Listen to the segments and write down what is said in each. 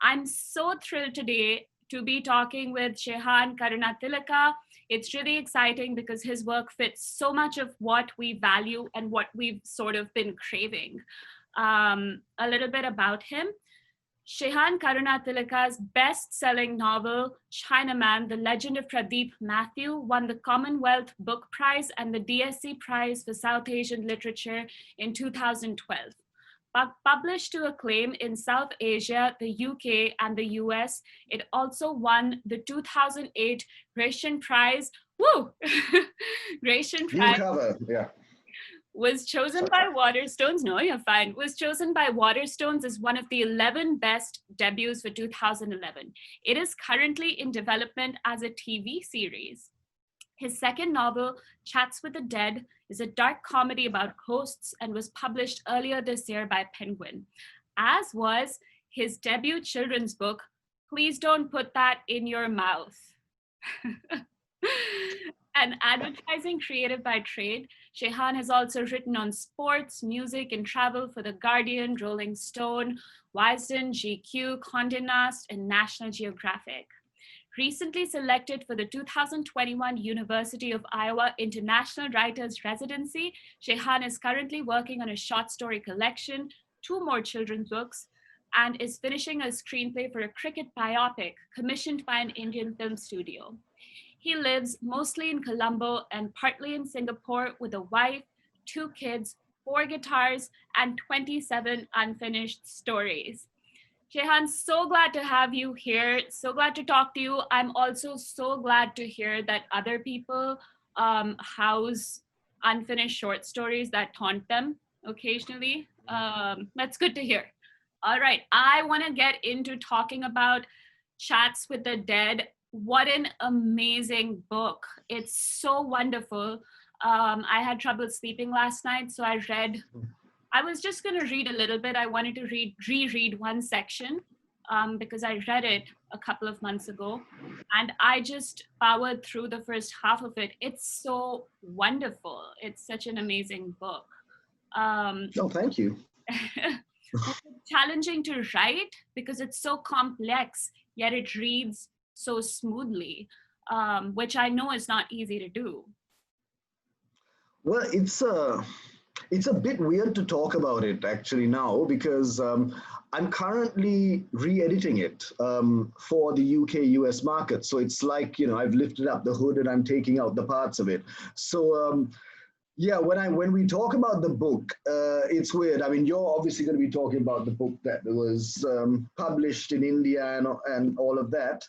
I'm so thrilled today to be talking with Shehan Karunatilaka. It's really exciting because his work fits so much of what we value and what we've sort of been craving. A little bit about him. Shehan Karunatilaka's best-selling novel, Chinaman, The Legend of Pradeep Matthew, won the Commonwealth Book Prize and the DSC Prize for South Asian Literature in 2012. Published to acclaim in South Asia, the UK, and the US, it also won the 2008 Gratian Prize. Woo! Gratian New Prize cover, yeah. Was chosen by Waterstones. No, you're fine. Was chosen by Waterstones as one of the 11 best debuts for 2011. It is currently in development as a TV series. His second novel, Chats with the Dead, is a dark comedy about ghosts and was published earlier this year by Penguin, as was his debut children's book, Please Don't Put That in Your Mouth. An advertising creative by trade, Shehan has also written on sports, music, and travel for The Guardian, Rolling Stone, Wisden, GQ, Condé Nast, and National Geographic. Recently selected for the 2021 University of Iowa International Writers Residency, Shehan is currently working on a short story collection, 2 more children's books, and is finishing a screenplay for a cricket biopic commissioned by an Indian film studio. He lives mostly in Colombo and partly in Singapore with a wife, 2 kids, 4 guitars, and 27 unfinished stories. Shehan, so glad to have you here. So glad to talk to you. I'm also so glad to hear that other people house unfinished short stories that taunt them occasionally. That's good to hear. All right, I want to get into talking about Chats with the Dead. What an amazing book. It's so wonderful. I had trouble sleeping last night, so I was just going to read a little bit. I wanted to reread one section because I read it a couple of months ago, and I just powered through the first half of it. It's so wonderful. It's such an amazing book. Oh, thank you. Challenging to write because it's so complex, yet it reads so smoothly, which I know is not easy to do. Well, it's a bit weird to talk about it actually now because I'm currently re-editing it for the UK-US market. So it's like, I've lifted up the hood and I'm taking out the parts of it. So yeah, when we talk about the book, it's weird. I mean, you're obviously going to be talking about the book that was published in India and all of that.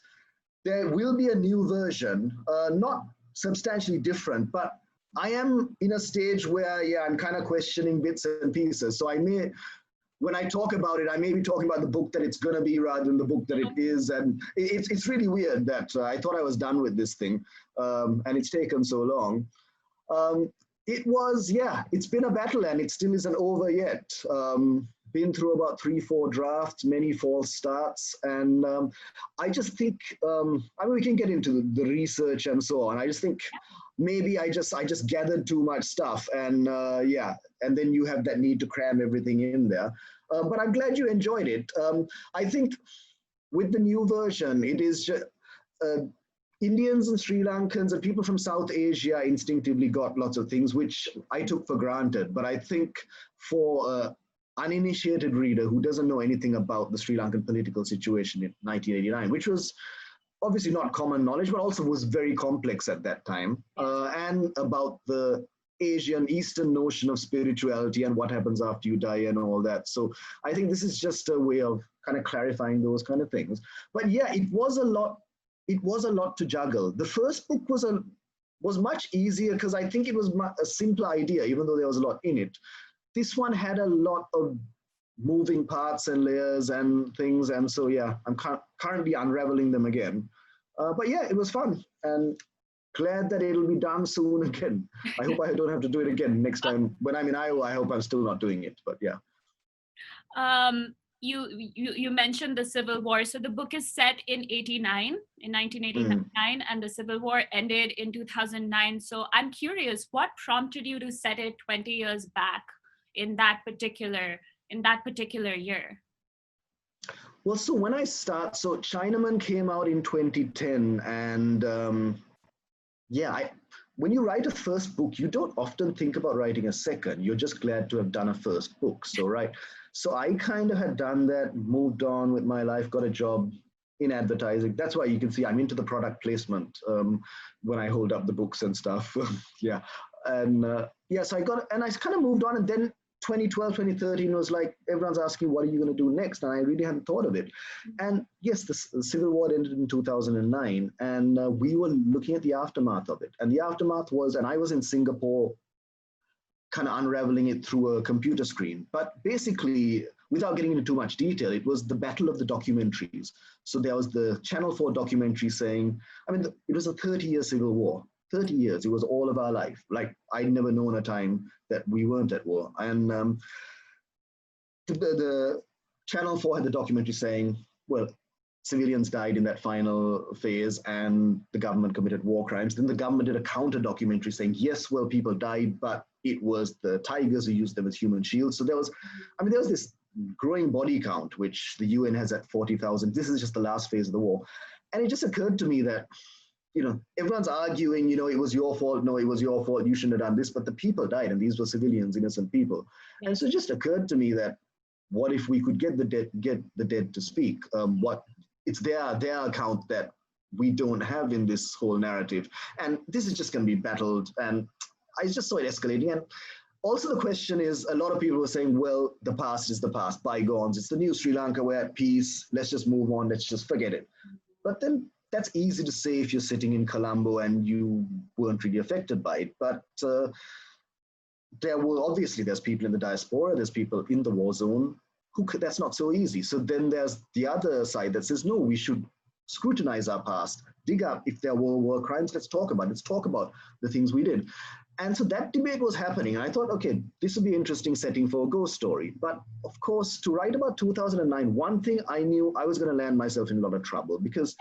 There will be a new version, not substantially different, but I am in a stage where, I'm kind of questioning bits and pieces. So when I talk about it, I may be talking about the book that it's going to be rather than the book that it is. And it's really weird that I thought I was done with this thing, and it's taken so long. It's been a battle and it still isn't over yet. Been through about 3-4 drafts, many false starts. And I just think, we can get into the research and so on. I just think maybe I just gathered too much stuff and and then you have that need to cram everything in there. But I'm glad you enjoyed it. I think with the new version, it is just, Indians and Sri Lankans and people from South Asia instinctively got lots of things which I took for granted. But I think for uninitiated reader who doesn't know anything about the Sri Lankan political situation in 1989, which was obviously not common knowledge, but also was very complex at that time, and about the Asian Eastern notion of spirituality and what happens after you die and all that. So I think this is just a way of kind of clarifying those kind of things. But yeah, it was a lot to juggle. The first book was much easier because I think it was a simpler idea, even though there was a lot in it. This one had a lot of moving parts and layers and things. And so, I'm currently unraveling them again. But it was fun and glad that it'll be done soon again. I hope I don't have to do it again next time. When I'm in Iowa, I hope I'm still not doing it, but yeah. You mentioned the Civil War. So the book is set in 1989, and the Civil War ended in 2009. So I'm curious, what prompted you to set it 20 years back in that particular year? Well, so when I start, so Chinaman came out in 2010, and yeah, when you write a first book, you don't often think about writing a second. You're just glad to have done a first book. So, right. So I kind of had done that, moved on with my life, got a job in advertising. That's why you can see I'm into the product placement when I hold up the books and stuff. Yeah. And yeah, so I got, and I kind of moved on. And then 2012, 2013 was like, everyone's asking, what are you going to do next? And I really hadn't thought of it. And yes, the Civil War ended in 2009, and we were looking at the aftermath of it. And the aftermath was, and I was in Singapore kind of unraveling it through a computer screen. But basically, without getting into too much detail, it was the battle of the documentaries. So there was the Channel 4 documentary saying, I mean, it was a 30-year civil war. 30 years, it was all of our life. Like, I'd never known a time that we weren't at war. And the Channel 4 had the documentary saying, well, civilians died in that final phase and the government committed war crimes. Then the government did a counter documentary saying, yes, well, people died, but it was the tigers who used them as human shields. So there was this growing body count, which the UN has at 40,000. This is just the last phase of the war. And it just occurred to me that, you know, everyone's arguing, you know, it was your fault. No, it was your fault. You shouldn't have done this. But the people died, and these were civilians, innocent people. And so it just occurred to me that what if we could get the dead to speak? What it's their account that we don't have in this whole narrative, and this is just going to be battled. And I just saw it escalating. And also the question is, a lot of people were saying, well, the past is the past, bygones. It's the new Sri Lanka. We're at peace. Let's just move on. Let's just forget it. But then that's easy to say if you're sitting in Colombo and you weren't really affected by it. But there's people in the diaspora, there's people in the war zone who that's not so easy. So then there's the other side that says, no, we should scrutinize our past, dig up if there were war crimes, let's talk about the things we did. And so that debate was happening. And I thought, okay, this would be an interesting setting for a ghost story. But of course, to write about 2009, one thing I knew I was going to land myself in a lot of trouble because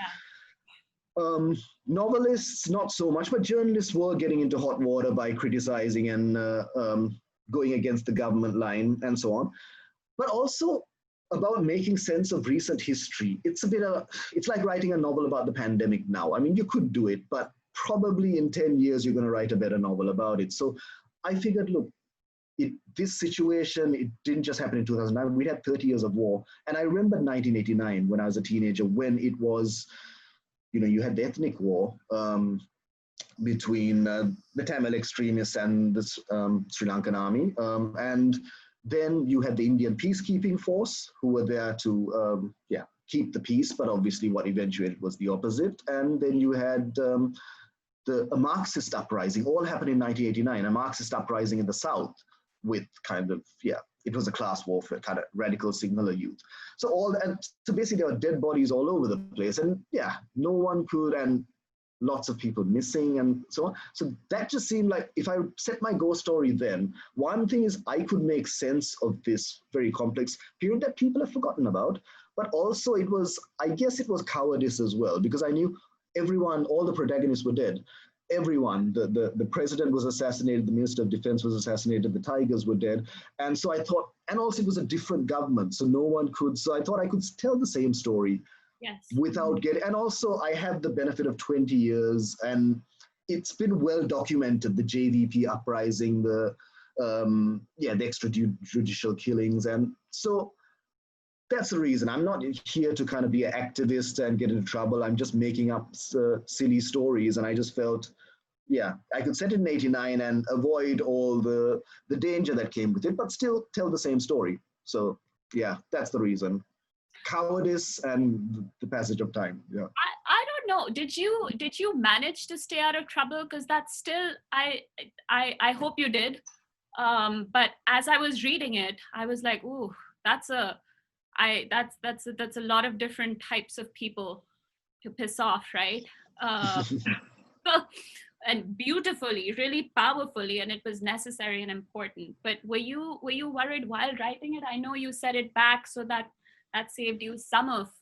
novelists, not so much, but journalists were getting into hot water by criticizing and going against the government line and so on. But also about making sense of recent history. It's like writing a novel about the pandemic now. I mean, you could do it, but probably in 10 years, you're going to write a better novel about it. So I figured, look, this situation, it didn't just happen in 2009. We had 30 years of war. And I remember 1989 when I was a teenager, when it was, you know, you had the ethnic war between the Tamil extremists and the Sri Lankan army. And then you had the Indian peacekeeping force who were there to keep the peace, but obviously what eventuated was the opposite. And then you had a Marxist uprising, all happened in 1989, a Marxist uprising in the South with kind of, it was a class warfare, kind of radical signaler youth. So basically there were dead bodies all over the place, and no one could, and lots of people missing and so on. So that just seemed like, if I set my ghost story then, one thing is I could make sense of this very complex period that people have forgotten about, but also I guess it was cowardice as well, because I knew everyone, all the protagonists were dead. Everyone, the president was assassinated, the minister of defense was assassinated, the tigers were dead. And so I thought, and also it was a different government, so no one could, so I thought I could tell the same story without getting, and also I have the benefit of 20 years and it's been well documented, the JVP uprising, the extrajudicial killings. And so that's the reason. I'm not here to kind of be an activist and get into trouble. I'm just making up silly stories. And I just felt, I could set it in 89 and avoid all the danger that came with it, but still tell the same story. So that's the reason. Cowardice and the passage of time. I don't know. Did you manage to stay out of trouble? Because that's still, I hope you did. But as I was reading it, I was like, ooh, that's a lot of different types of people to piss off, right? And beautifully, really powerfully, and it was necessary and important. But were you worried while writing it? I know you set it back so that saved you some of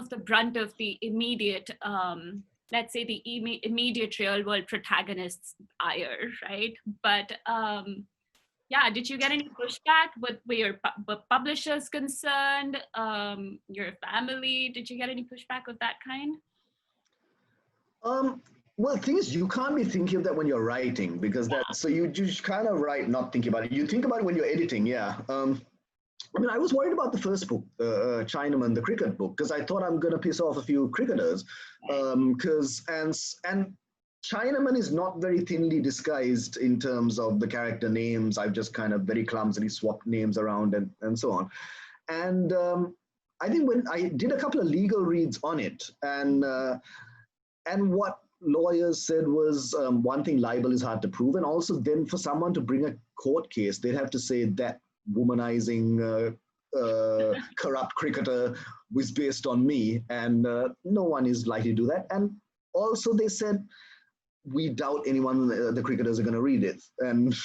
the brunt of the immediate, let's say the immediate real world protagonists' ire, right? But Yeah, did you get any pushback with were your publishers concerned? Your family, did you get any pushback of that kind? Um, well, thing is, you can't be thinking of that when you're writing because that's so you just kind of write, not thinking about it. You think about it when you're editing, yeah. I mean, I was worried about the first book, Chinaman, the cricket book, because I thought I'm going to piss off a few cricketers. Because and Chinaman is not very thinly disguised in terms of the character names. I've just kind of very clumsily swapped names around and so on. And I think when I did a couple of legal reads on it, and what lawyers said was one thing, libel is hard to prove, and also then for someone to bring a court case, they'd have to say that womanizing corrupt cricketer was based on me, and no one is likely to do that. And also they said we doubt anyone, the cricketers are going to read it, and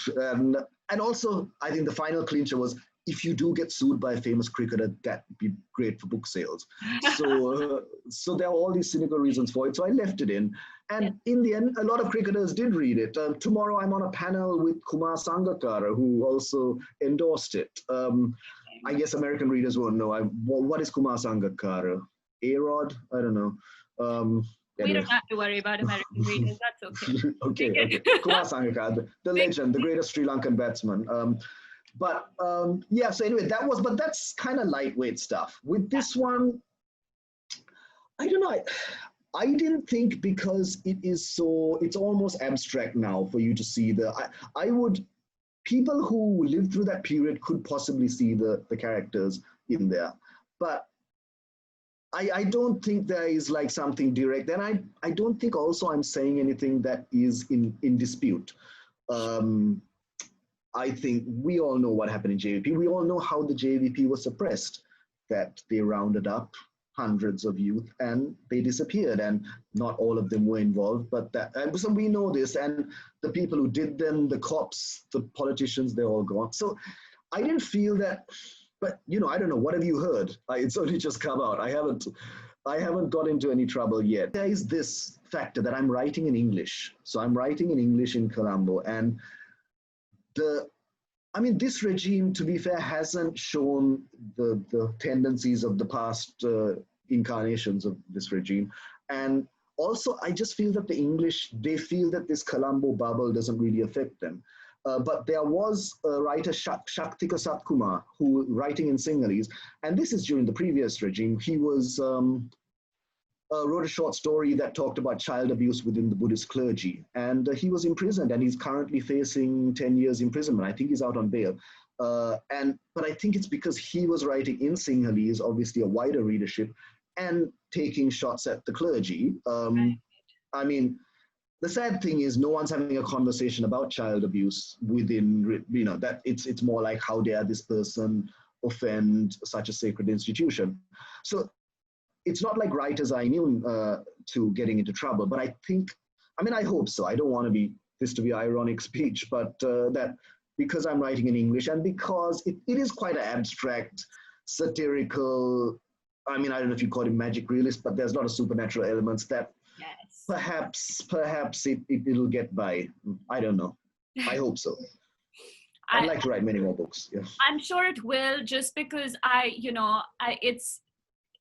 also I think the final clincher was if you do get sued by a famous cricketer, that'd be great for book sales. So there are all these cynical reasons for it. So I left it in. And in the end, a lot of cricketers did read it. Tomorrow I'm on a panel with Kumar Sangakkara, who also endorsed it. I guess American readers won't know. What is Kumar Sangakkara? A-Rod? I don't know. We don't have to worry about American readers. That's okay. Okay. Kumar Sangakkara, the legend, the greatest Sri Lankan batsman. Yeah, so anyway, but that's kind of lightweight stuff. With this one, I don't know. I didn't think because it's almost abstract now for you to see people who lived through that period could possibly see the characters in there. But I don't think there is like something direct. And I don't think also I'm saying anything that is in dispute. I think we all know what happened in JVP. We all know how the JVP was suppressed, that they rounded up hundreds of youth and they disappeared, and not all of them were involved, but so we know this, and the people who did them, the cops, the politicians, they're all gone. So I didn't feel that, but I don't know, what have you heard? It's only just come out. I haven't got into any trouble yet. There is this factor that I'm writing in English. So I'm writing in English in Colombo, and this regime, to be fair, hasn't shown the tendencies of the past incarnations of this regime. And also, I just feel that they feel that this Colombo bubble doesn't really affect them. But there was a writer, Shaktika Satkumar, who, writing in Sinhalese, and this is during the previous regime, he was wrote a short story that talked about child abuse within the Buddhist clergy. And he was imprisoned, and he's currently facing 10 years imprisonment. I think he's out on bail. But I think it's because he was writing in Sinhalese, obviously a wider readership, and taking shots at the clergy. I mean, the sad thing is no one's having a conversation about child abuse within, that it's more like how dare this person offend such a sacred institution. So it's not like writers are immune to getting into trouble, but I hope so. I don't want this to be ironic speech, but that because I'm writing in English and because it is quite an abstract, satirical, I don't know if you call it magic realist, but there's a lot of supernatural elements that perhaps it'll get by. I don't know. I hope so. I'd like to write many more books. Yeah. I'm sure it will, just because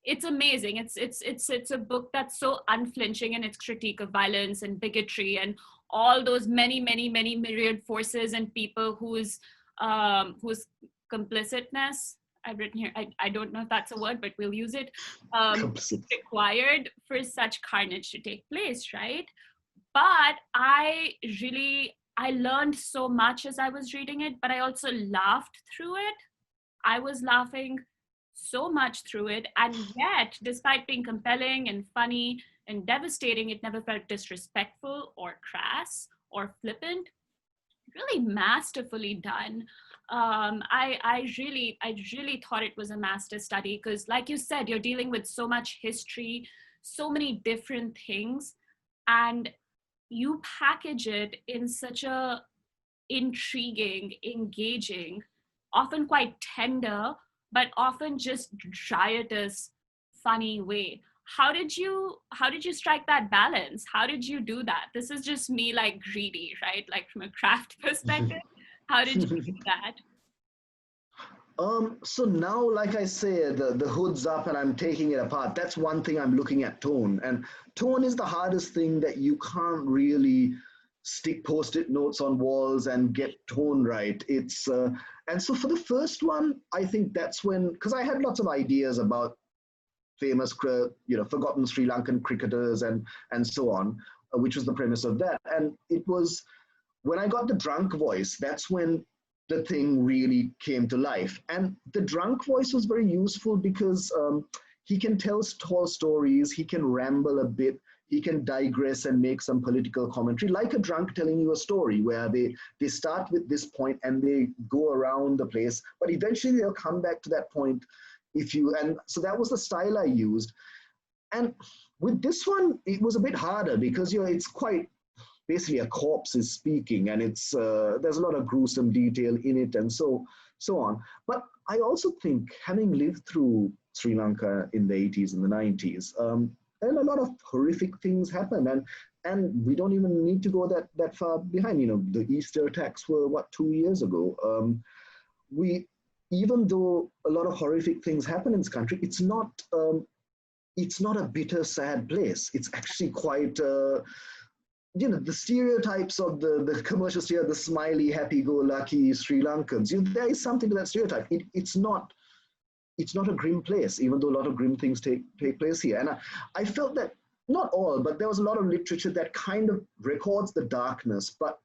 it's amazing. It's a book that's so unflinching in its critique of violence and bigotry and all those many myriad forces and people whose complicitness, I've written here, I don't know if that's a word, but we'll use it, required for such carnage to take place, right? But I learned so much as I was reading it, but I also laughed through it. I was laughing so much through it, and yet, despite being compelling and funny and devastating, it never felt disrespectful or crass or flippant. Really masterfully done. I really thought it was a master study because, like you said, you're dealing with so much history, so many different things, and you package it in such a intriguing, engaging, often quite tender, but often just riotous, funny way. How did you strike that balance? How did you do that? This is just me like greedy, right? Like from a craft perspective. How did you do that? So now, like I say, the hood's up and I'm taking it apart. That's one thing I'm looking at tone. And tone is the hardest thing that you can't really stick post-it notes on walls and get tone right. And so for the first one, I think that's when, because I had lots of ideas about famous, forgotten Sri Lankan cricketers and so on, which was the premise of that. And it was when I got the drunk voice, that's when the thing really came to life. And the drunk voice was very useful because he can tell tall stories, he can ramble a bit, he can digress and make some political commentary, like a drunk telling you a story where they start with this point and they go around the place, but eventually they'll come back to that point and so that was the style I used. And with this one, it was a bit harder because it's quite basically a corpse is speaking, and it's there's a lot of gruesome detail in it, and so on. But I also think, having lived through Sri Lanka in the 80s and the 90s, and a lot of horrific things happen, and we don't even need to go that far behind. The Easter attacks were 2 years ago. Even though a lot of horrific things happen in this country, it's not a bitter, sad place. It's actually quite the stereotypes of the commercial stereotype, the smiley, happy-go-lucky Sri Lankans. There is something to that stereotype. It's not a grim place, even though a lot of grim things take place here. And I felt that, not all, but there was a lot of literature that kind of records the darkness, but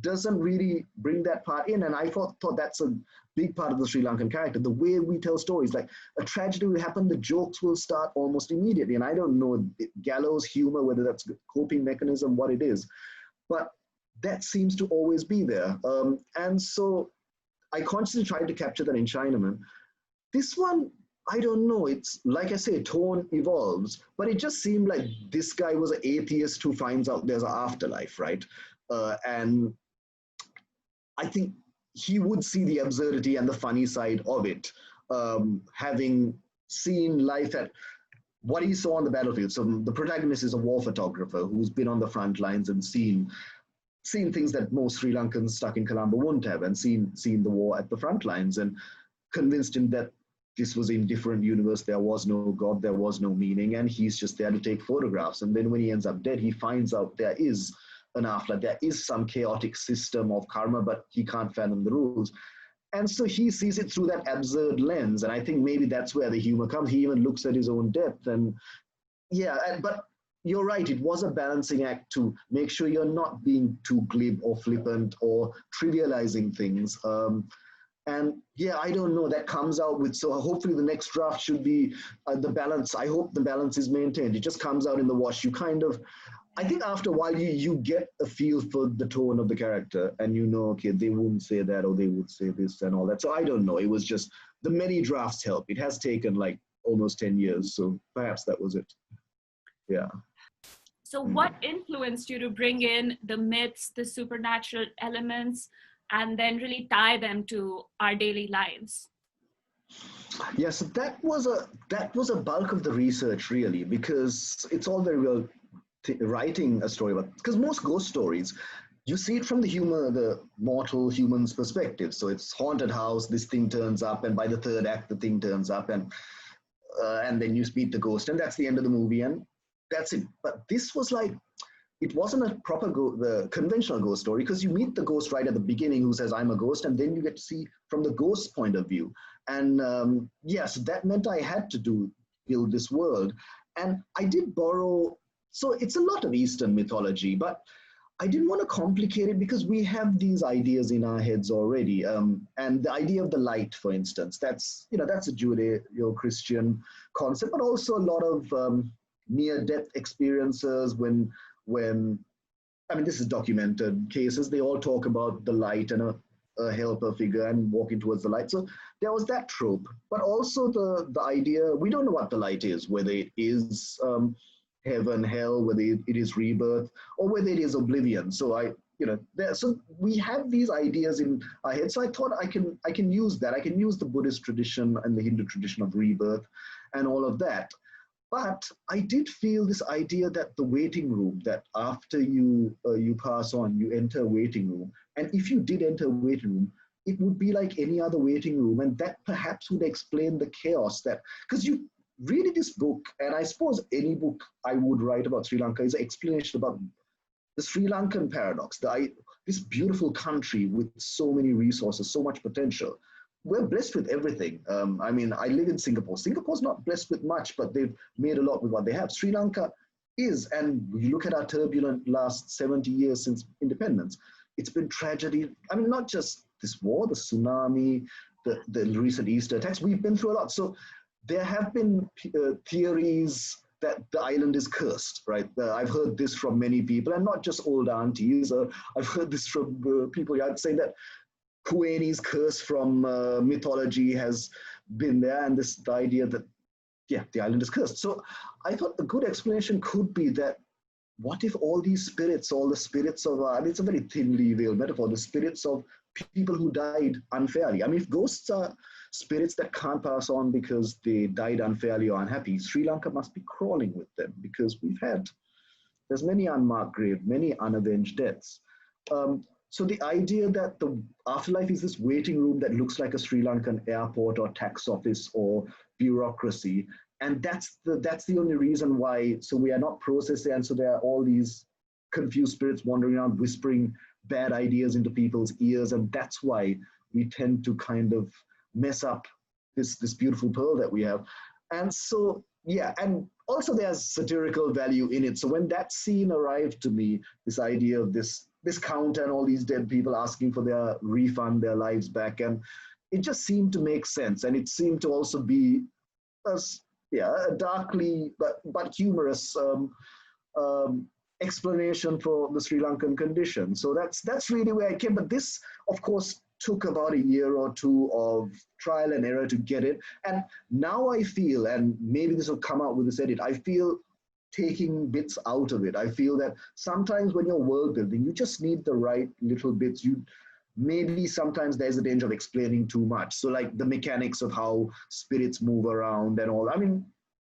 doesn't really bring that part in. And I thought that's a big part of the Sri Lankan character, the way we tell stories. Like a tragedy will happen, the jokes will start almost immediately. And I don't know, gallows humor, whether that's a coping mechanism, what it is, but that seems to always be there. And so I consciously tried to capture that in Chinaman. This one, I don't know, it's like I say, tone evolves, but it just seemed like this guy was an atheist who finds out there's an afterlife, right? And I think he would see the absurdity and the funny side of it, having seen life at what he saw on the battlefield. So the protagonist is a war photographer who's been on the front lines and seen things that most Sri Lankans stuck in Colombo wouldn't have, and seen the war at the front lines, and convinced him that this was in different universe. There was no God, there was no meaning, and he's just there to take photographs. And then when he ends up dead, he finds out there is an afterlife, there is some chaotic system of karma, but he can't fathom the rules. And so he sees it through that absurd lens. And I think maybe that's where the humor comes. He even looks at his own death. And but you're right, it was a balancing act to make sure you're not being too glib or flippant or trivializing things. And I don't know, that comes out with, so hopefully the next draft should be the balance. I hope the balance is maintained. It just comes out in the wash. You kind of, I think after a while you get a feel for the tone of the character, and okay, they wouldn't say that, or they would say this and all that. So I don't know. It was just the many drafts help. It has taken like almost 10 years. So perhaps that was it. Yeah. So what influenced you to bring in the myths, the supernatural elements, and then really tie them to our daily lives? Yes, that was a bulk of the research, really, because it's all very well writing a story about, because most ghost stories, you see it from the mortal human's perspective. So it's haunted house, this thing turns up, and by the third act the thing turns up, and then you meet the ghost, and that's the end of the movie, and that's it. But this was like, it wasn't a proper the conventional ghost story, because you meet the ghost right at the beginning who says, I'm a ghost, and then you get to see from the ghost's point of view. And so that meant I had to build this world. And I did borrow, so it's a lot of Eastern mythology, but I didn't want to complicate it because we have these ideas in our heads already. And the idea of the light, for instance, that's a Judeo-Christian concept, but also a lot of near-death experiences when this is documented cases, they all talk about the light and a helper figure and walking towards the light. So there was that trope, but also the idea, we don't know what the light is, whether it is heaven, hell, whether it is rebirth, or whether it is oblivion. So so we have these ideas in our head. So I thought I can use that. I can use the Buddhist tradition and the Hindu tradition of rebirth and all of that. But I did feel this idea that the waiting room, that after you pass on, you enter a waiting room. And if you did enter a waiting room, it would be like any other waiting room. And that perhaps would explain the chaos that, because you read this book, and I suppose any book I would write about Sri Lanka is an explanation about the Sri Lankan paradox, this beautiful country with so many resources, so much potential. We're blessed with everything. I mean, I live in Singapore. Singapore's not blessed with much, but they've made a lot with what they have. Sri Lanka is, and you look at our turbulent last 70 years since independence, it's been tragedy. I mean, not just this war, the tsunami, the recent Easter attacks, we've been through a lot. So there have been theories that the island is cursed, right? I've heard this from many people, and not just old aunties. I've heard this from people saying that Kueni's curse from mythology has been there, and the idea that, yeah, the island is cursed. So I thought a good explanation could be that what if all these spirits, all the spirits of, and it's a very thinly veiled metaphor, the spirits of people who died unfairly. I mean, if ghosts are spirits that can't pass on because they died unfairly or unhappy, Sri Lanka must be crawling with them, because there's many unmarked graves, many unavenged deaths. So the idea that the afterlife is this waiting room that looks like a Sri Lankan airport or tax office or bureaucracy, and that's the only reason why. So we are not processing, and so there are all these confused spirits wandering around whispering bad ideas into people's ears, and that's why we tend to kind of mess up this beautiful pearl that we have. And so, yeah, and also there's satirical value in it. So when that scene arrived to me, this idea of this count and all these dead people asking for their refund, their lives back, and it just seemed to make sense. And it seemed to also be a darkly but humorous explanation for the Sri Lankan condition. So that's really where I came. But this, of course, took about a year or two of trial and error to get it. And now I feel, and maybe this will come out with this edit, I feel taking bits out of it. I feel that sometimes when you're world building, you just need the right little bits. Maybe sometimes there's a danger of explaining too much. So like the mechanics of how spirits move around and all. I mean,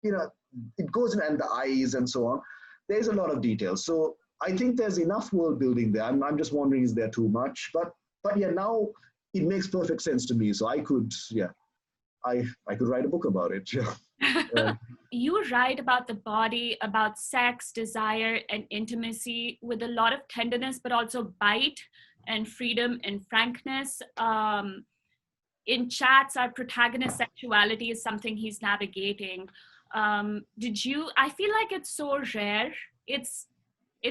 it goes in, and the eyes and so on. There's a lot of detail. So I think there's enough world building there. I'm just wondering, is there too much? But yeah, now it makes perfect sense to me. So I could write a book about it. You write about the body, about sex, desire, and intimacy with a lot of tenderness, but also bite and freedom and frankness. In chats, our protagonist's sexuality is something he's navigating. I feel like it's so rare. It's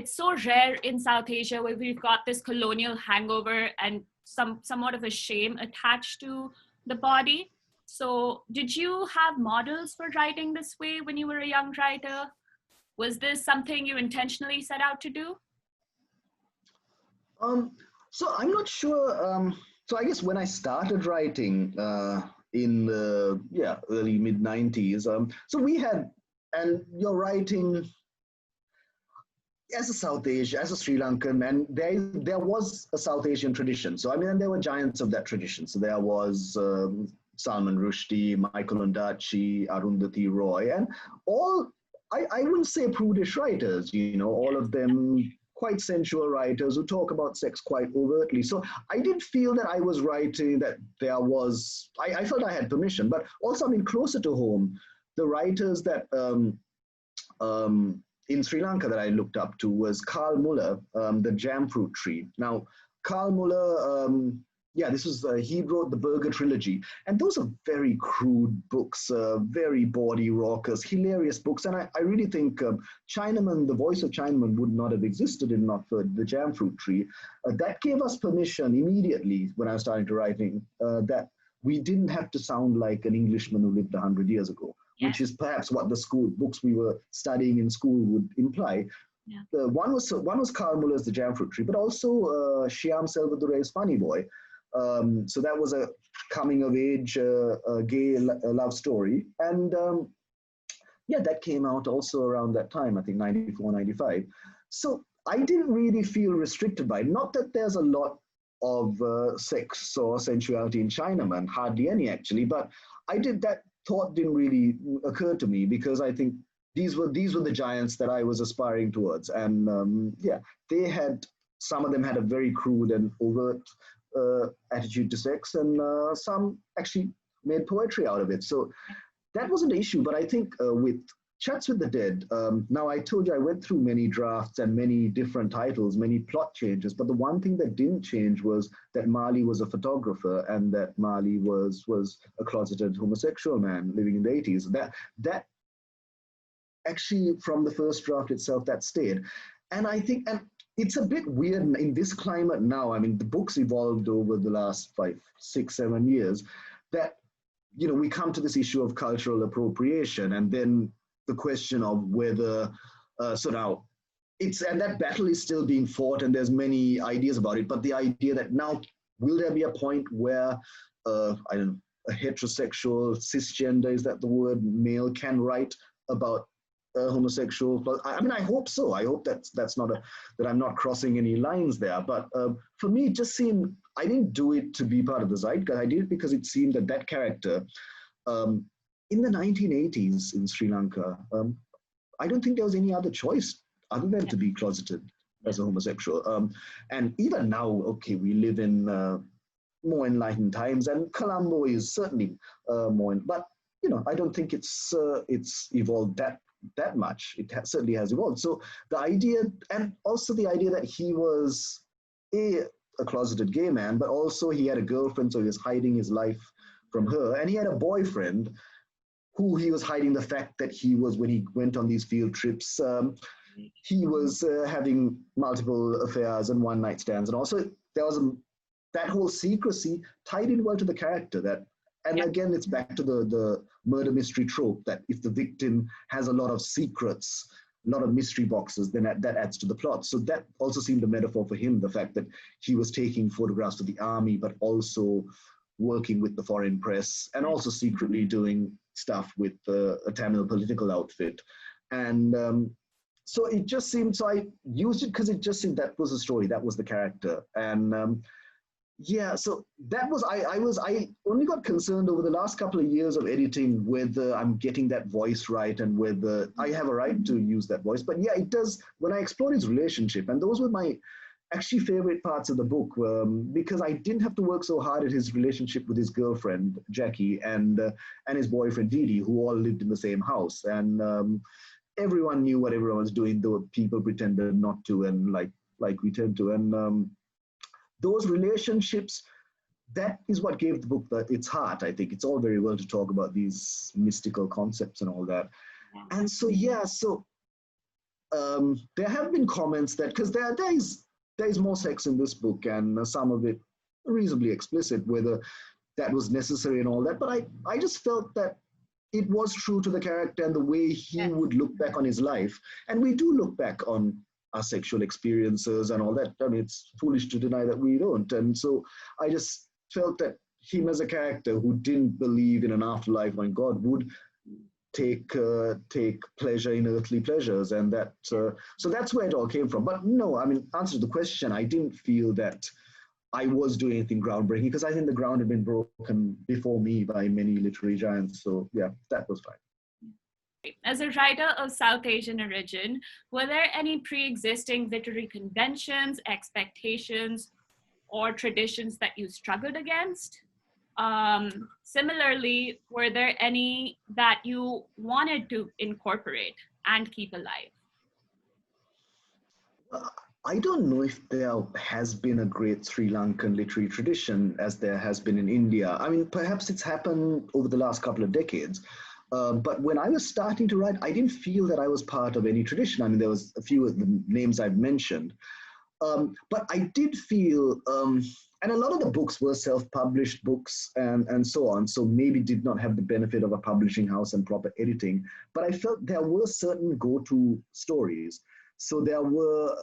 so rare in South Asia, where we've got this colonial hangover and somewhat of a shame attached to the body. So did you have models for writing this way when you were a young writer? Was this something you intentionally set out to do? So I'm not sure. So I guess when I started writing in the early mid 90s, so we had, and you're writing as a South Asian, as a Sri Lankan, and there was a South Asian tradition. So I mean, and there were giants of that tradition. So there was Salman Rushdie, Michael Ondaatje, Arundhati Roy, and all, I wouldn't say prudish writers, all of them quite sensual writers who talk about sex quite overtly. So I did feel that I was writing, that there was, I felt I had permission, but also, I mean, closer to home, the writers that in Sri Lanka that I looked up to was Carl Muller, The Jamfruit Tree. Now, Carl Muller, he wrote the Burger Trilogy. And those are very crude books, very bawdy rockers, hilarious books. And I really think Chinaman, the voice of Chinaman would not have existed if not for the Jamfruit Tree. That gave us permission immediately when I was starting to writing, that we didn't have to sound like an Englishman who lived 100 years ago. Yes. Which is perhaps what the school books we were studying in school would imply. Yeah. One was Carl Muller's The Jamfruit Tree, but also Shyam Selvadurei's Funny Boy. So that was a coming-of-age gay love story. And that came out also around that time, I think 94, 95. So I didn't really feel restricted by it. Not that there's a lot of sex or sensuality in Chinaman, hardly any actually, but I did that thought didn't really occur to me, because I think these were the giants that I was aspiring towards. And yeah, they had, some of them had a very crude and overt attitude to sex, and some actually made poetry out of it. So that wasn't the issue. But I think with Chats with the Dead, now I told you I went through many drafts and many different titles, many plot changes, but the one thing that didn't change was that Marley was a photographer and that Marley was a closeted homosexual man living in the 80s. That actually, from the first draft itself, that stayed. And I think, and it's a bit weird in this climate now. I mean, the book's evolved over the last 5, 6, 7 years, that, you know, we come to this issue of cultural appropriation, and then the question of whether, so now, and that battle is still being fought, and there's many ideas about it, but the idea that now, will there be a point where, I don't know, a heterosexual, cisgender, is that the word, male can write about homosexual? But I mean, I hope so. I hope that's not that I'm not crossing any lines there. But for me, it just seemed, I didn't do it to be part of the zeitgeist. I did it because it seemed that that character, in the 1980s in Sri Lanka, I don't think there was any other choice other than to be closeted as a homosexual. And even now, okay, we live in more enlightened times, and Colombo is certainly but you know, I don't think it's evolved that much. It certainly has evolved. So the idea, and also the idea that he was a closeted gay man, but also he had a girlfriend, so he was hiding his life from her, and he had a boyfriend who he was hiding the fact that he was, when he went on these field trips, he was having multiple affairs and one-night stands, and also there was that whole secrecy tied in well to the character. That, and again, it's back to the murder mystery trope, that if the victim has a lot of secrets, a lot of mystery boxes, then that adds to the plot. So that also seemed a metaphor for him, the fact that he was taking photographs for the army, but also working with the foreign press, and also secretly doing stuff with a Tamil political outfit. And so it just seemed, so I used it because it just seemed that was the story, that was the character. And yeah, so that was, I only got concerned over the last couple of years of editing whether I'm getting that voice right and whether I have a right to use that voice. But yeah, it does, when I explored his relationship, and those were my actually favorite parts of the book, because I didn't have to work so hard at his relationship with his girlfriend, Jackie, and his boyfriend, Didi, who all lived in the same house. And everyone knew what everyone was doing, though people pretended not to, and like we tend to. And those relationships, that is what gave the book its heart, I think. It's all very well to talk about these mystical concepts and all that. And so, yeah, so there have been comments that, because there is more sex in this book, and some of it reasonably explicit, whether that was necessary and all that. But I just felt that it was true to the character and the way he would look back on his life. And we do look back on our sexual experiences and all that. I mean, it's foolish to deny that we don't. And so I just felt that him as a character who didn't believe in an afterlife when God would take pleasure in earthly pleasures, and that so that's where it all came from. But no, I mean, answer to the question, I didn't feel that I was doing anything groundbreaking, because I think the ground had been broken before me by many literary giants. So yeah, that was fine. As a writer of South Asian origin, were there any pre-existing literary conventions, expectations, or traditions that you struggled against? Similarly, were there any that you wanted to incorporate and keep alive? I don't know if there has been a great Sri Lankan literary tradition as there has been in India. I mean, perhaps it's happened over the last couple of decades. But when I was starting to write, I didn't feel that I was part of any tradition. I mean, there was a few of the names I've mentioned. But I did feel, and a lot of the books were self-published books and so on, so maybe did not have the benefit of a publishing house and proper editing. But I felt there were certain go-to stories. So there were,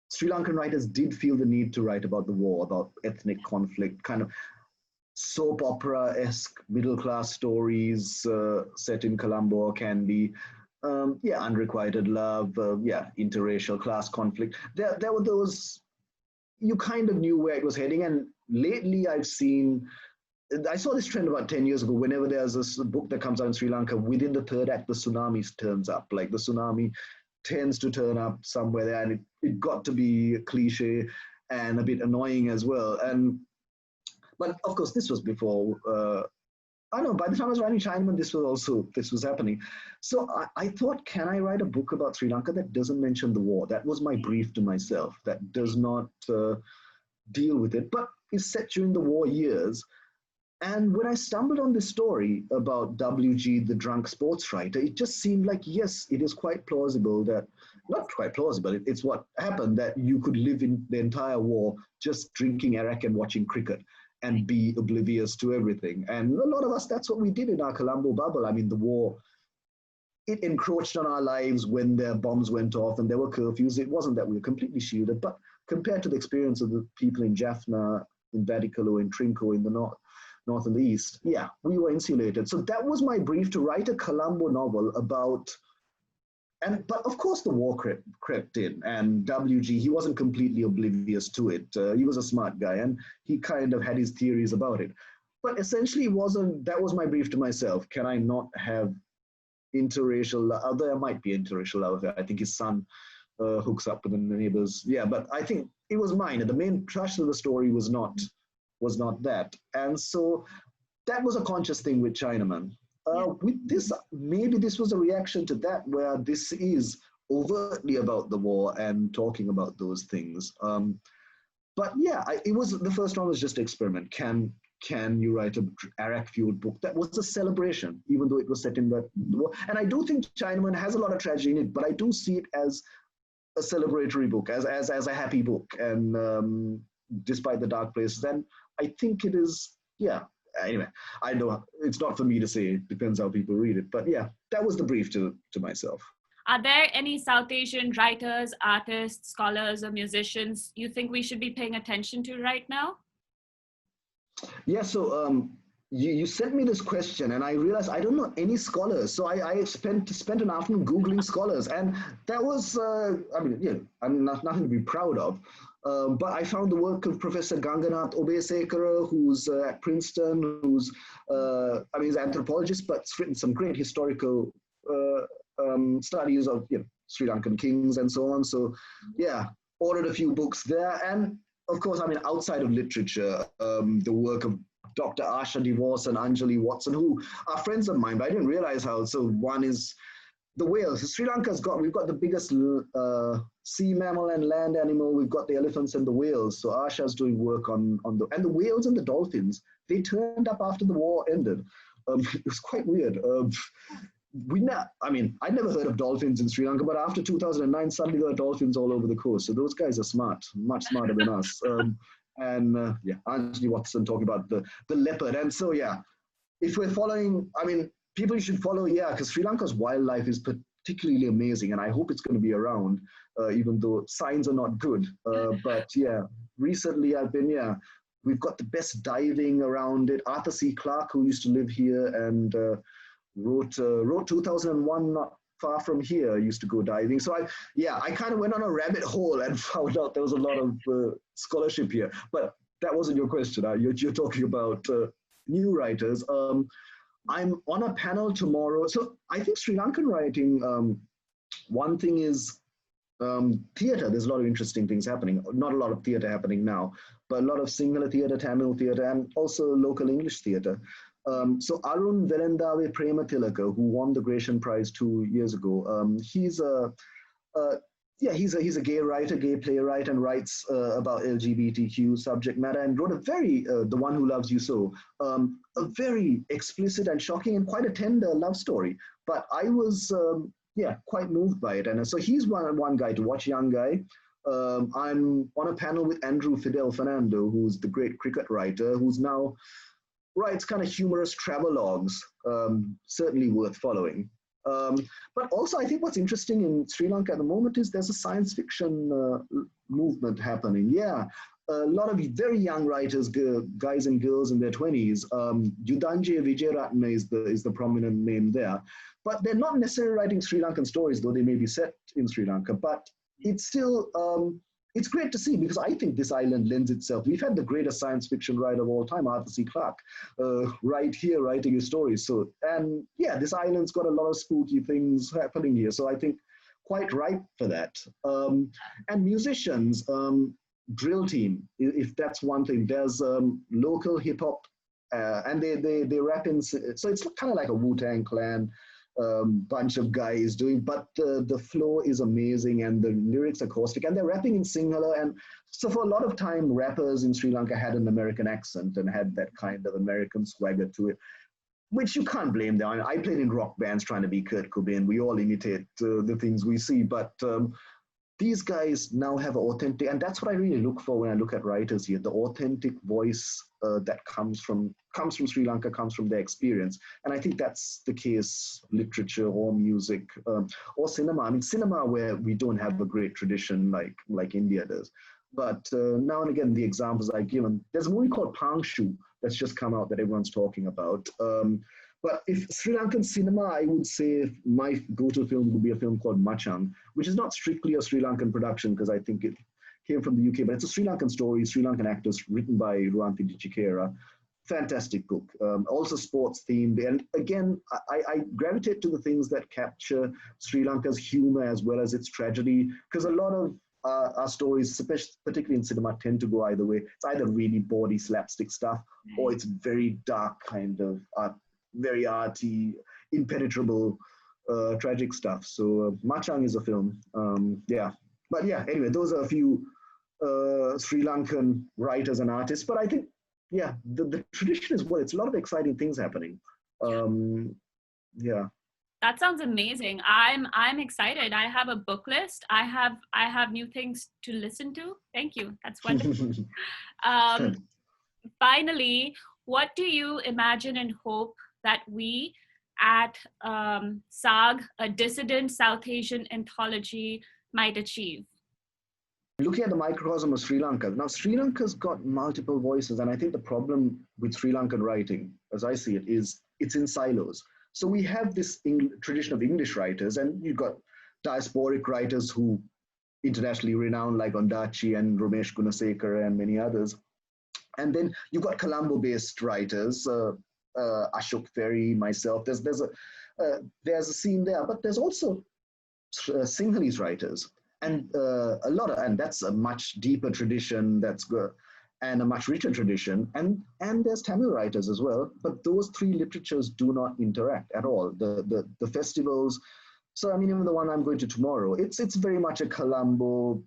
Sri Lankan writers did feel the need to write about the war, about ethnic conflict, kind of soap opera-esque middle-class stories set in Colombo or Kandy. Yeah, unrequited love, yeah, interracial class conflict. There were those, you kind of knew where it was heading. And lately I've seen I saw this trend about 10 years ago. Whenever there's a book that comes out in Sri Lanka, within the third act, the tsunami turns up. Like the tsunami tends to turn up somewhere there, and it got to be a cliche and a bit annoying as well. But of course, this was before. I know by the time I was writing Chinaman, this was happening. So I thought, can I write a book about Sri Lanka that doesn't mention the war? That was my brief to myself. That does not deal with it, but is set during the war years. And when I stumbled on this story about WG, the drunk sports writer, it just seemed like, yes, it is quite plausible that, not quite plausible, it's what happened, that you could live in the entire war just drinking arak and watching cricket and be oblivious to everything. And a lot of us, that's what we did in our Colombo bubble. I mean, the war, it encroached on our lives when their bombs went off and there were curfews. It wasn't that we were completely shielded, but compared to the experience of the people in Jaffna, in Badikalo, in Trinco, in the north and the east, yeah, we were insulated. So that was my brief, to write a Colombo novel about, but of course the war crept in, and WG, he wasn't completely oblivious to it. He was a smart guy and he kind of had his theories about it. But essentially that was my brief to myself. Can I not have interracial, there might be interracial love affair. I think his son hooks up with the neighbors. Yeah, but I think it was mine. The main thrust of the story was not that. And so that was a conscious thing with Chinaman. With this, maybe this was a reaction to that, where this is overtly about the war and talking about those things. But yeah, it was, the first one was just experiment. Can you write a Arak-fueled book that was a celebration, even though it was set in the war? And I do think Chinaman has a lot of tragedy in it, but I do see it as a celebratory book, as a happy book, and despite the dark places. And I think it is, yeah. Anyway, I know it's not for me to say, it depends how people read it, but yeah, that was the brief to myself. Are there any South Asian writers, artists, scholars, or musicians you think we should be paying attention to right now? Yeah, so you sent me this question and I realized I don't know any scholars. So I spent an afternoon Googling scholars, and that was, I mean, yeah, I'm nothing to be proud of. But I found the work of Professor Ganganath Obesekara, who's at Princeton, who's, I mean, he's an anthropologist, but he's written some great historical studies of, Sri Lankan kings and so on. So yeah, ordered a few books there. And of course, I mean, outside of literature, the work of Dr. Asha Divorce and Anjali Watson, who are friends of mine, but I didn't realize how. So one is the whales. Sri Lanka's we've got the biggest sea mammal and land animal. We've got the elephants and the whales. So Asha's doing work on and the whales and the dolphins. They turned up after the war ended. It was quite weird. I mean, I'd never heard of dolphins in Sri Lanka, but after 2009, suddenly there are dolphins all over the coast. So those guys are smart, much smarter than us. Yeah, Anthony Watson talking about the leopard. And so, yeah, if we're following, I mean, people should follow, yeah, because Sri Lanka's wildlife is particularly amazing, and I hope it's going to be around, even though signs are not good. But yeah, recently I've been, yeah, we've got the best diving around it. Arthur C. Clarke, who used to live here and wrote 2001, not far from here, used to go diving. So I kind of went on a rabbit hole and found out there was a lot of scholarship here. But that wasn't your question. You're talking about new writers. I'm on a panel tomorrow. So I think Sri Lankan writing, one thing is theatre. There's a lot of interesting things happening. Not a lot of theatre happening now, but a lot of Sinhala theatre, Tamil theatre, and also local English theatre. So Arun Velendave Prematilaka, who won the Gratian Prize 2 years ago, he's a gay writer, gay playwright, and writes about LGBTQ subject matter, and wrote a very, The One Who Loves You So, a very explicit and shocking and quite a tender love story. But I was, quite moved by it. And so he's one guy to watch, young guy. I'm on a panel with Andrew Fidel Fernando, who's the great cricket writer, who's now writes kind of humorous travelogues, certainly worth following. But also, I think what's interesting in Sri Lanka at the moment is there's a science fiction movement happening. Yeah, a lot of very young writers, guys and girls in their 20s. Yudhanje Vijayaratne is the prominent name there. But they're not necessarily writing Sri Lankan stories, though they may be set in Sri Lanka. But it's still it's great to see because I think this island lends itself. We've had the greatest science fiction writer of all time, Arthur C. Clarke, right here writing his stories. So, and yeah, this island's got a lot of spooky things happening here. So I think quite ripe for that. And musicians, drill team, if that's one thing. There's local hip hop, and they rap in. So it's kind of like a Wu-Tang Clan bunch of guys doing, but the flow is amazing and the lyrics are caustic and they're rapping in Sinhala. And so for a lot of time, rappers in Sri Lanka had an American accent and had that kind of American swagger to it, which you can't blame them. I played in rock bands trying to be Kurt Cobain. We all imitate the things we see, but these guys now have authentic, and that's what I really look for when I look at writers here, the authentic voice that comes from Sri Lanka, comes from their experience. And I think that's the case, literature or music or cinema. I mean, cinema where we don't have a great tradition like India does. But now and again, the examples I've given, there's a movie called Pangshu that's just come out that everyone's talking about. But if Sri Lankan cinema, I would say my go-to film would be a film called Machang, which is not strictly a Sri Lankan production because I think it came from the UK, but it's a Sri Lankan story, Sri Lankan actors, written by Ruanti Dicikera. Fantastic book, also sports themed. And again, I gravitate to the things that capture Sri Lanka's humor as well as its tragedy, because a lot of our stories, particularly in cinema, tend to go either way. It's either really bawdy slapstick stuff, or it's very dark kind of very arty, impenetrable, tragic stuff. So Machang is a film. Yeah. But yeah, anyway, those are a few Sri Lankan writers and artists. But I think, yeah, the tradition is well. It's a lot of exciting things happening. Yeah. That sounds amazing. I'm excited. I have a book list. I have new things to listen to. Thank you. That's wonderful. Finally, what do you imagine and hope that we at SAAG, a dissident South Asian anthology, might achieve? Looking at the microcosm of Sri Lanka, now Sri Lanka's got multiple voices, and I think the problem with Sri Lankan writing, as I see it, is it's in silos. So we have this tradition of English writers, and you've got diasporic writers who internationally renowned like Ondaatje and Ramesh Gunasekara and many others. And then you've got Colombo-based writers, Ashok Ferry, myself. There's a scene there, but there's also Sinhalese writers, and a lot of, and that's a much deeper tradition. That's good, and a much richer tradition. And there's Tamil writers as well. But those three literatures do not interact at all. The festivals. So I mean, even the one I'm going to tomorrow, it's very much a Colombo.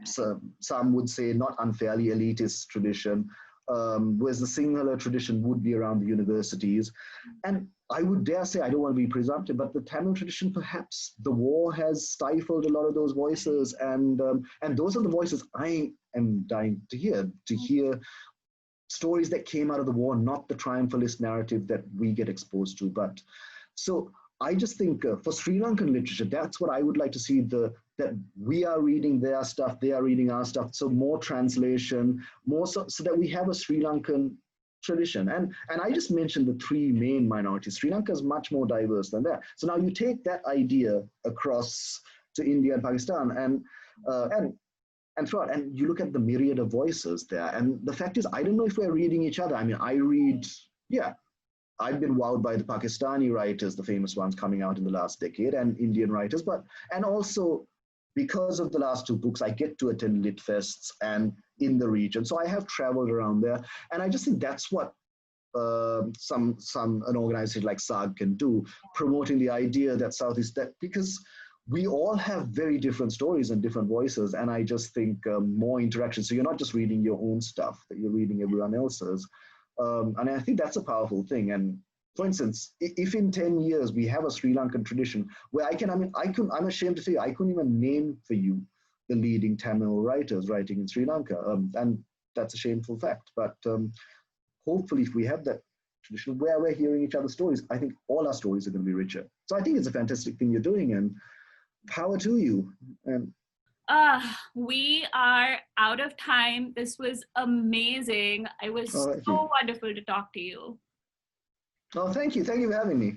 So some would say not unfairly elitist tradition. Whereas the Sinhala tradition would be around the universities. And I would dare say, I don't want to be presumptive, but the Tamil tradition, perhaps the war has stifled a lot of those voices. And those are the voices I am dying to hear stories that came out of the war, not the triumphalist narrative that we get exposed to. But so I just think for Sri Lankan literature, that's what I would like to see, that we are reading their stuff, they are reading our stuff. So more translation, more so that we have a Sri Lankan tradition. And I just mentioned the three main minorities. Sri Lanka is much more diverse than that. So now you take that idea across to India and Pakistan and throughout, and you look at the myriad of voices there. And the fact is, I don't know if we're reading each other. I mean, I've been wowed by the Pakistani writers, the famous ones coming out in the last decade, and Indian writers, and also because of the last two books, I get to attend lit fests and in the region. So I have traveled around there, and I just think that's what an organization like SAAG can do, promoting the idea that Southeast, that because we all have very different stories and different voices, and I just think more interaction. So you're not just reading your own stuff, that you're reading everyone else's. And I think that's a powerful thing. And for instance, if in 10 years we have a Sri Lankan tradition where I'm ashamed to say, I couldn't even name for you the leading Tamil writers writing in Sri Lanka. And that's a shameful fact. But hopefully if we have that tradition where we're hearing each other's stories, I think all our stories are going to be richer. So I think it's a fantastic thing you're doing, and power to you. And we are out of time. This was amazing. It was so wonderful to talk to you. Oh, thank you. Thank you for having me.